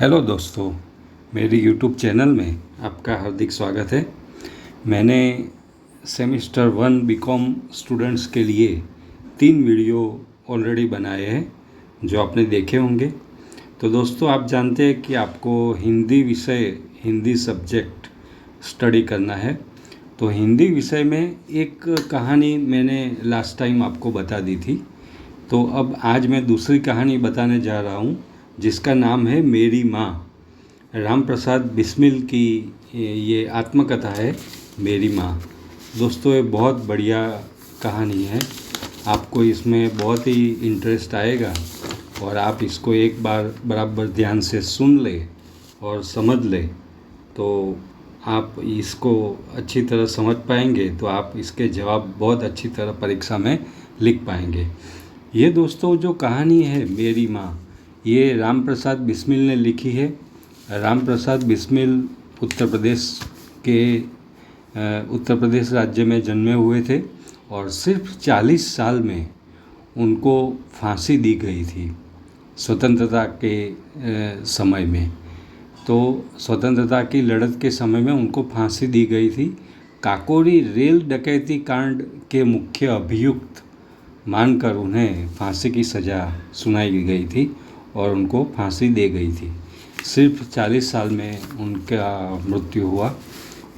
Hello दोस्तों, मेरी YouTube channel में आपका हार्दिक स्वागत है। मैंने सेमेस्टर 1 बीकॉम स्टूडेंट्स के लिए 3 वीडियो ऑलरेडी बनाए हैं जो आपने देखे होंगे। तो दोस्तों, आप जानते हैं कि आपको हिंदी सब्जेक्ट स्टडी करना है। तो हिंदी विषय में एक कहानी मैंने लास्ट टाइम आपको बता दी थी। तो अब आज मैं दूसरी कहानी बताने जा रहा हूँ जिसका नाम है मेरी माँ। राम प्रसाद बिस्मिल की ये आत्मकथा है मेरी माँ। दोस्तों, ये बहुत बढ़िया कहानी है। आपको इसमें बहुत ही इंटरेस्ट आएगा और आप इसको एक बार बराबर ध्यान से सुन ले और समझ ले तो आप इसको अच्छी तरह समझ पाएंगे। तो आप इसके जवाब बहुत अच्छी तरह परीक्षा में लिख पाएंगे। ये दोस्तों जो कहानी है मेरी माँ, ये राम प्रसाद बिस्मिल ने लिखी है। राम प्रसाद बिस्मिल उत्तर प्रदेश राज्य में जन्मे हुए थे और सिर्फ 40 साल में उनको फांसी दी गई थी स्वतंत्रता के समय में। तो स्वतंत्रता की लड़त के समय में उनको फांसी दी गई थी। काकोरी रेल डकैती कांड के मुख्य अभियुक्त मानकर उन्हें फांसी की सज़ा सुनाई गई थी और उनको फांसी दे गई थी। सिर्फ 40 साल में उनका मृत्यु हुआ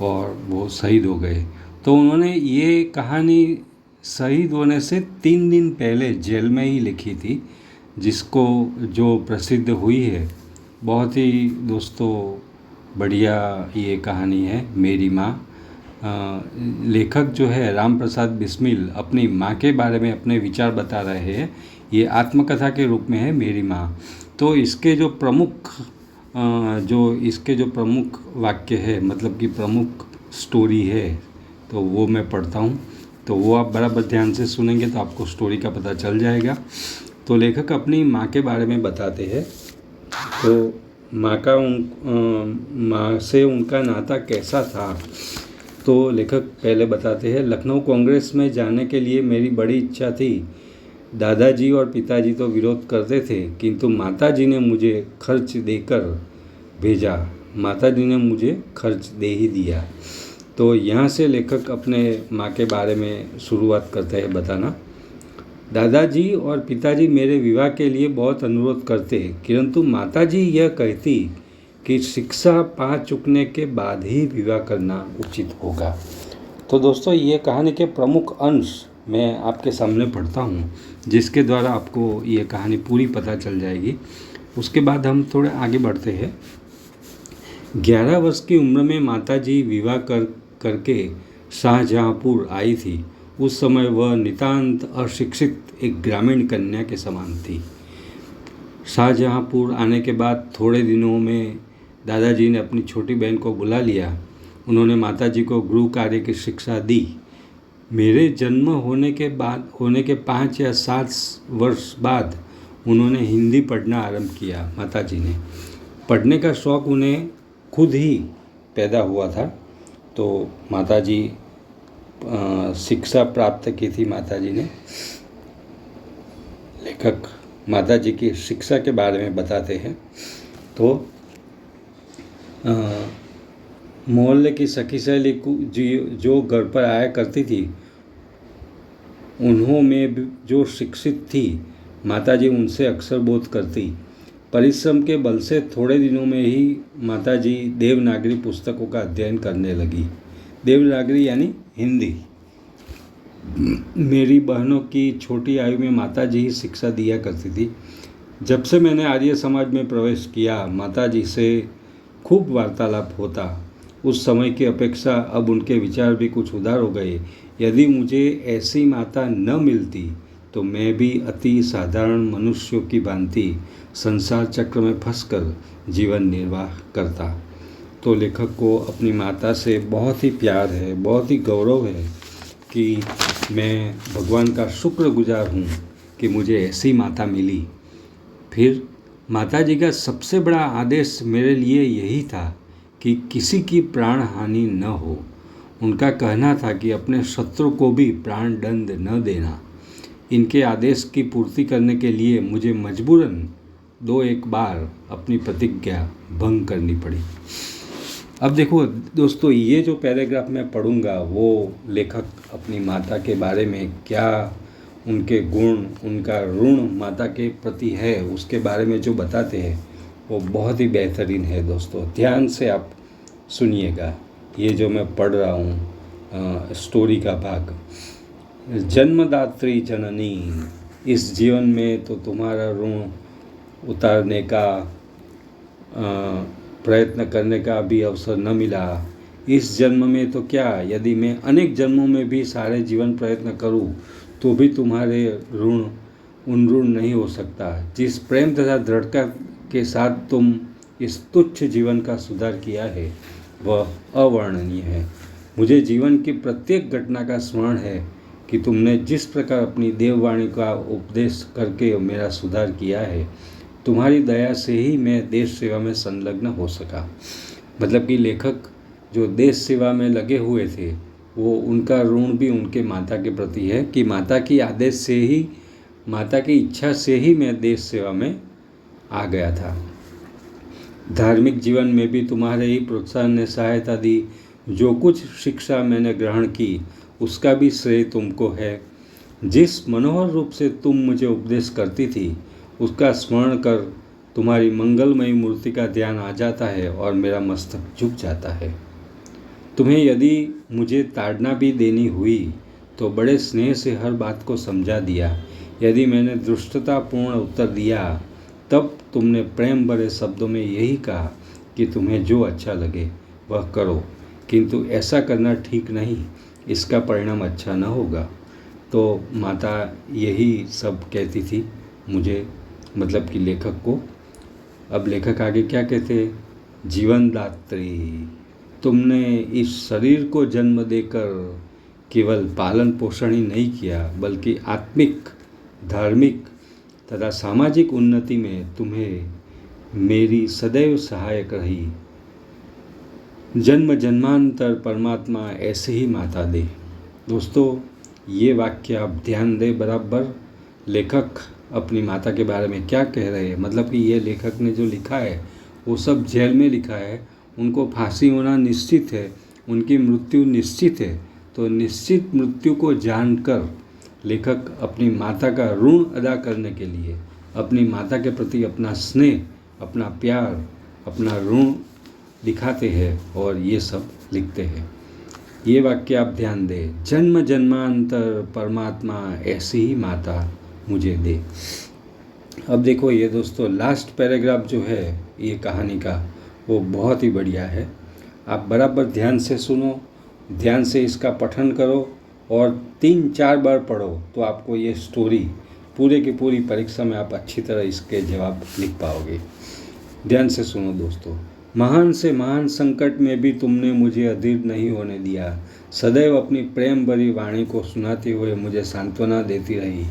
और वो शहीद हो गए। तो उन्होंने ये कहानी शहीद होने से 3 दिन पहले जेल में ही लिखी थी, जिसको जो प्रसिद्ध हुई है। बहुत ही दोस्तों बढ़िया ये कहानी है मेरी माँ। लेखक जो है राम प्रसाद बिस्मिल अपनी माँ के बारे में अपने विचार बता रहे हैं। ये आत्मकथा के रूप में है मेरी माँ। तो इसके जो प्रमुख वाक्य है, मतलब कि प्रमुख स्टोरी है, तो वो मैं पढ़ता हूँ। तो वो आप बराबर ध्यान से सुनेंगे तो आपको स्टोरी का पता चल जाएगा। तो लेखक अपनी माँ के बारे में बताते हैं। तो माँ से उनका नाता कैसा था, तो लेखक पहले बताते हैं। लखनऊ कांग्रेस में जाने के लिए मेरी बड़ी इच्छा थी। दादाजी और पिताजी तो विरोध करते थे, किंतु माताजी ने मुझे खर्च देकर भेजा। माताजी ने मुझे खर्च दे ही दिया। तो यहाँ से लेखक अपने माँ के बारे में शुरुआत करते हैं बताना। दादाजी और पिताजी मेरे विवाह के लिए बहुत अनुरोध करते, किंतु माताजी यह कहती कि शिक्षा पा चुकने के बाद ही विवाह करना उचित होगा। तो दोस्तों, ये कहानी के प्रमुख अंश मैं आपके सामने पढ़ता हूँ, जिसके द्वारा आपको ये कहानी पूरी पता चल जाएगी। उसके बाद हम थोड़े आगे बढ़ते हैं। 11 वर्ष की उम्र में माताजी विवाह करके शाहजहाँपुर आई थी। उस समय वह नितांत अशिक्षित एक ग्रामीण कन्या के समान थी। शाहजहाँपुर आने के बाद थोड़े दिनों में दादाजी ने अपनी छोटी बहन को बुला लिया। उन्होंने माताजी को गृह कार्य की शिक्षा दी। मेरे जन्म होने के 5 या 7 वर्ष बाद उन्होंने हिंदी पढ़ना आरंभ किया। माताजी ने पढ़ने का शौक़ उन्हें खुद ही पैदा हुआ था। तो माताजी शिक्षा प्राप्त की थी माताजी ने। लेखक माताजी की शिक्षा के बारे में बताते हैं। तो मोहल्ले की सखी सहेली जो घर पर आया करती थी, उन्हों में जो शिक्षित थी, माताजी उनसे अक्सर बोध करती। परिश्रम के बल से थोड़े दिनों में ही माताजी देवनागरी पुस्तकों का अध्ययन करने लगी। देवनागरी यानी हिंदी। मेरी बहनों की छोटी आयु में माताजी ही शिक्षा दिया करती थी। जब से मैंने आर्य समाज में प्रवेश किया, माताजी से खूब वार्तालाप होता। उस समय की अपेक्षा अब उनके विचार भी कुछ उदार हो गए। यदि मुझे ऐसी माता न मिलती तो मैं भी अति साधारण मनुष्यों की भांति संसार चक्र में फंसकर जीवन निर्वाह करता। तो लेखक को अपनी माता से बहुत ही प्यार है, बहुत ही गौरव है कि मैं भगवान का शुक्रगुजार हूँ कि मुझे ऐसी माता मिली। फिर माताजी का सबसे बड़ा आदेश मेरे लिए यही था कि किसी की प्राण हानि न हो। उनका कहना था कि अपने शत्रु को भी प्राण दंड न देना। इनके आदेश की पूर्ति करने के लिए मुझे मजबूरन दो एक बार अपनी प्रतिज्ञा भंग करनी पड़ी। अब देखो दोस्तों, ये जो पैराग्राफ मैं पढ़ूंगा वो लेखक अपनी माता के बारे में क्या उनके गुण, उनका ऋण माता के प्रति है, उसके बारे में जो बताते हैं वो बहुत ही बेहतरीन है। दोस्तों ध्यान से आप सुनिएगा ये जो मैं पढ़ रहा हूँ स्टोरी का भाग। जन्मदात्री जननी, इस जीवन में तो तुम्हारा ऋण उतारने का प्रयत्न करने का भी अवसर न मिला। इस जन्म में तो क्या, यदि मैं अनेक जन्मों में भी सारे जीवन प्रयत्न करूं तो भी तुम्हारे ऋण नहीं हो सकता। जिस प्रेम तथा दृढ़ता के साथ तुम इस तुच्छ जीवन का सुधार किया है वह अवर्णनीय है। मुझे जीवन की प्रत्येक घटना का स्मरण है कि तुमने जिस प्रकार अपनी देववाणी का उपदेश करके मेरा सुधार किया है। तुम्हारी दया से ही मैं देश सेवा में संलग्न हो सका। मतलब कि लेखक जो देश सेवा में लगे हुए थे वो उनका ऋण भी उनके माता के प्रति है कि माता की आदेश से ही, माता की इच्छा से ही मैं देश सेवा में आ गया था। धार्मिक जीवन में भी तुम्हारे ही प्रोत्साहन ने सहायता दी। जो कुछ शिक्षा मैंने ग्रहण की उसका भी श्रेय तुमको है। जिस मनोहर रूप से तुम मुझे उपदेश करती थी उसका स्मरण कर तुम्हारी मंगलमयी मूर्ति का ध्यान आ जाता है और मेरा मस्तक झुक जाता है। तुम्हें यदि मुझे ताड़ना भी देनी हुई तो बड़े स्नेह से हर बात को समझा दिया। यदि मैंने दुष्टतापूर्ण उत्तर दिया तब तुमने प्रेम भरे शब्दों में यही कहा कि तुम्हें जो अच्छा लगे वह करो, किंतु ऐसा करना ठीक नहीं, इसका परिणाम अच्छा न होगा। तो माता यही सब कहती थी मुझे, मतलब कि लेखक को। अब लेखक आगे क्या कहते, जीवन दात्री, तुमने इस शरीर को जन्म देकर केवल पालन पोषण ही नहीं किया बल्कि आत्मिक, धार्मिक तथा सामाजिक उन्नति में तुम्हें मेरी सदैव सहायक रही। जन्म जन्मांतर परमात्मा ऐसे ही माता दे। दोस्तों ये वाक्य आप ध्यान दें बराबर, लेखक अपनी माता के बारे में क्या कह रहे हैं। मतलब कि ये लेखक ने जो लिखा है वो सब जेल में लिखा है, उनको फांसी होना निश्चित है, उनकी मृत्यु निश्चित है। तो निश्चित मृत्यु को जानकर लेखक अपनी माता का ऋण अदा करने के लिए अपनी माता के प्रति अपना स्नेह, अपना प्यार, अपना ऋण दिखाते हैं और ये सब लिखते हैं। ये वाक्य आप ध्यान दें, जन्म जन्मांतर परमात्मा ऐसी ही माता मुझे दे। अब देखो ये दोस्तों लास्ट पैराग्राफ जो है ये कहानी का वो बहुत ही बढ़िया है। आप बराबर ध्यान से सुनो, ध्यान से इसका पठन करो और 3-4 बार पढ़ो तो आपको ये स्टोरी पूरे की पूरी परीक्षा में आप अच्छी तरह इसके जवाब लिख पाओगे। ध्यान से सुनो दोस्तों। महान से महान संकट में भी तुमने मुझे अधीर नहीं होने दिया। सदैव अपनी प्रेम भरी वाणी को सुनाते हुए मुझे सांत्वना देती रही।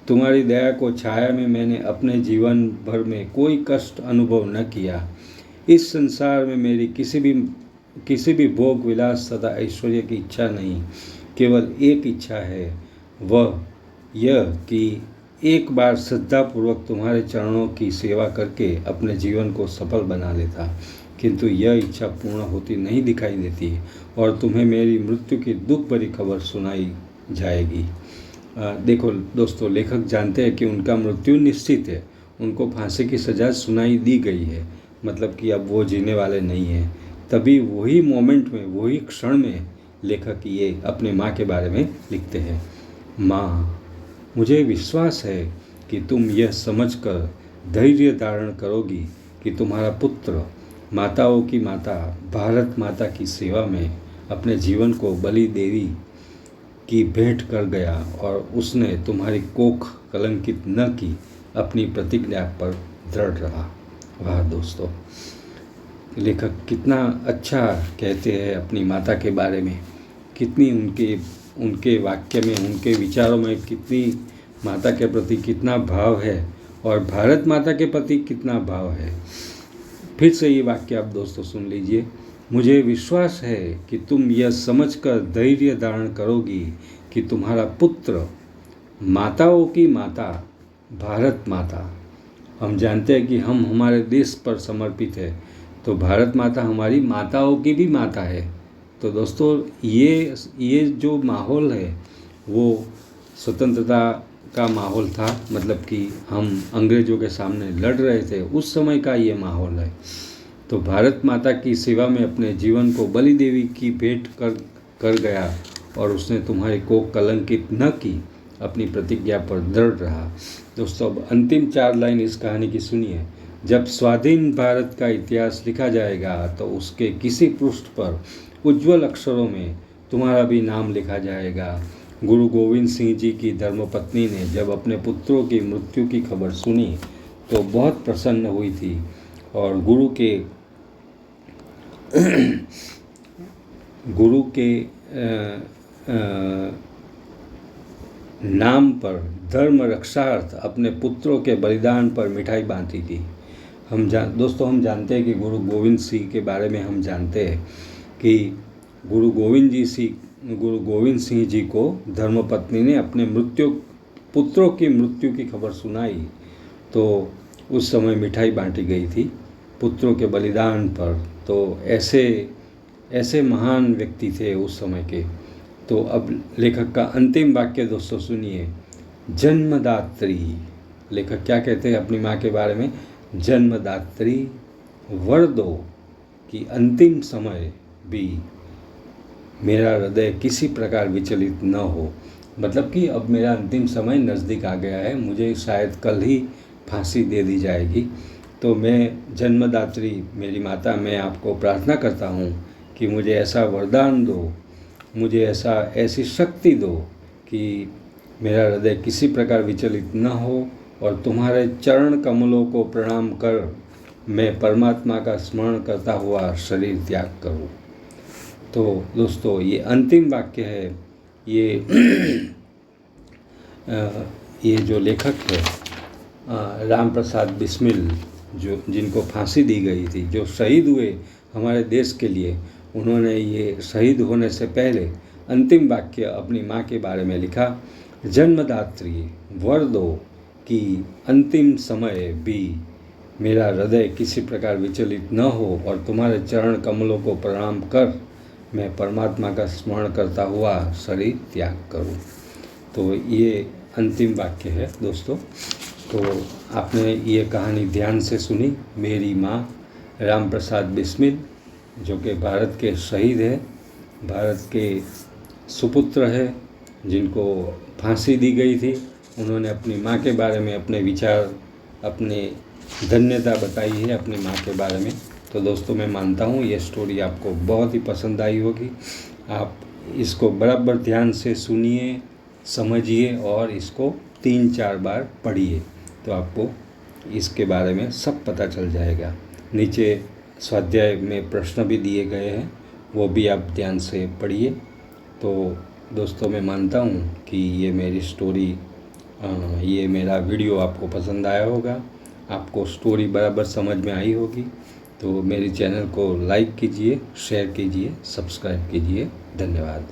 तुम्हारी दया को छाया में मैंने अपने जीवन भर में कोई कष्ट अनुभव न किया। इस संसार में मेरी किसी भी भोग विलास तथा ऐश्वर्य की इच्छा नहीं, केवल एक इच्छा है, वह यह कि एक बार श्रद्धापूर्वक तुम्हारे चरणों की सेवा करके अपने जीवन को सफल बना लेता। किंतु यह इच्छा पूर्ण होती नहीं दिखाई देती और तुम्हें मेरी मृत्यु की दुख भरी खबर सुनाई जाएगी। देखो दोस्तों, लेखक जानते हैं कि उनका मृत्यु निश्चित है, उनको फांसी की सज़ा सुनाई दी गई है, मतलब कि अब वो जीने वाले नहीं हैं। तभी वही मोमेंट में, वही क्षण में लेखक ये अपने माँ के बारे में लिखते हैं। माँ, मुझे विश्वास है कि तुम यह समझकर धैर्य धारण करोगी कि तुम्हारा पुत्र माताओं की माता भारत माता की सेवा में अपने जीवन को बलि देवी की भेंट कर गया और उसने तुम्हारी कोख कलंकित न की, अपनी प्रतिज्ञा पर दृढ़ रहा। वाह दोस्तों, लेखक कितना अच्छा कहते हैं अपनी माता के बारे में, कितनी उनके वाक्य में, उनके विचारों में कितनी माता के प्रति कितना भाव है और भारत माता के प्रति कितना भाव है। फिर से ये वाक्य आप दोस्तों सुन लीजिए। मुझे विश्वास है कि तुम यह समझकर धैर्य धारण करोगी कि तुम्हारा पुत्र माताओं की माता भारत माता हम जानते हैं कि हम हमारे देश पर समर्पित है, तो भारत माता हमारी माताओं की भी माता है। तो दोस्तों ये जो माहौल है वो स्वतंत्रता का माहौल था, मतलब कि हम अंग्रेज़ों के सामने लड़ रहे थे, उस समय का ये माहौल है। तो भारत माता की सेवा में अपने जीवन को बलि देवी की भेंट कर गया और उसने तुम्हारे को कलंकित न की, अपनी प्रतिज्ञा पर दृढ़ रहा। दोस्तों अब अंतिम 4 लाइन इस कहानी की सुनिए। जब स्वाधीन भारत का इतिहास लिखा जाएगा तो उसके किसी पृष्ठ पर उज्ज्वल अक्षरों में तुम्हारा भी नाम लिखा जाएगा। गुरु गोविंद सिंह जी की धर्मपत्नी ने जब अपने पुत्रों की मृत्यु की खबर सुनी तो बहुत प्रसन्न हुई थी और गुरु के नाम पर धर्म रक्षार्थ अपने पुत्रों के बलिदान पर मिठाई बांटी थी। दोस्तों हम जानते हैं कि गुरु गोविंद सिंह के बारे में हम जानते हैं कि गुरु गोविंद सिंह जी को धर्मपत्नी ने अपने पुत्रों की मृत्यु की खबर सुनाई तो उस समय मिठाई बांटी गई थी पुत्रों के बलिदान पर। तो ऐसे महान व्यक्ति थे उस समय के। तो अब लेखक का अंतिम वाक्य दोस्तों सुनिए। जन्मदात्री, लेखक क्या कहते हैं अपनी माँ के बारे में? जन्मदात्री वर दो कि अंतिम समय भी मेरा हृदय किसी प्रकार विचलित न हो। मतलब कि अब मेरा अंतिम समय नज़दीक आ गया है, मुझे शायद कल ही फांसी दे दी जाएगी। तो मैं जन्मदात्री मेरी माता, मैं आपको प्रार्थना करता हूँ कि मुझे ऐसा वरदान दो, मुझे ऐसी शक्ति दो कि मेरा हृदय किसी प्रकार विचलित न हो और तुम्हारे चरण कमलों को प्रणाम कर मैं परमात्मा का स्मरण करता हुआ शरीर त्याग करूं। तो दोस्तों ये अंतिम वाक्य है। ये जो लेखक है राम प्रसाद बिस्मिल, जिनको फांसी दी गई थी, जो शहीद हुए हमारे देश के लिए, उन्होंने ये शहीद होने से पहले अंतिम वाक्य अपनी माँ के बारे में लिखा। जन्मदात्री वर दो कि अंतिम समय भी मेरा हृदय किसी प्रकार विचलित न हो और तुम्हारे चरण कमलों को प्रणाम कर मैं परमात्मा का स्मरण करता हुआ शरीर त्याग करूं। तो ये अंतिम वाक्य है दोस्तों। तो आपने ये कहानी ध्यान से सुनी। मेरी माँ राम प्रसाद बिस्मिल, जो कि भारत के शहीद है, भारत के सुपुत्र है, जिनको फांसी दी गई थी, उन्होंने अपनी माँ के बारे में अपने विचार, अपने धन्यता बताई है अपनी माँ के बारे में। तो दोस्तों मैं मानता हूँ ये स्टोरी आपको बहुत ही पसंद आई होगी। आप इसको बराबर ध्यान से सुनिए, समझिए और इसको 3-4 बार पढ़िए तो आपको इसके बारे में सब पता चल जाएगा। नीचे स्वाध्याय में प्रश्न भी दिए गए हैं, वो भी आप ध्यान से पढ़िए। तो दोस्तों मैं मानता हूँ कि ये मेरी स्टोरी, ये मेरा वीडियो आपको पसंद आया होगा, आपको स्टोरी बराबर समझ में आई होगी। तो मेरे चैनल को लाइक कीजिए, शेयर कीजिए, सब्सक्राइब कीजिए। धन्यवाद।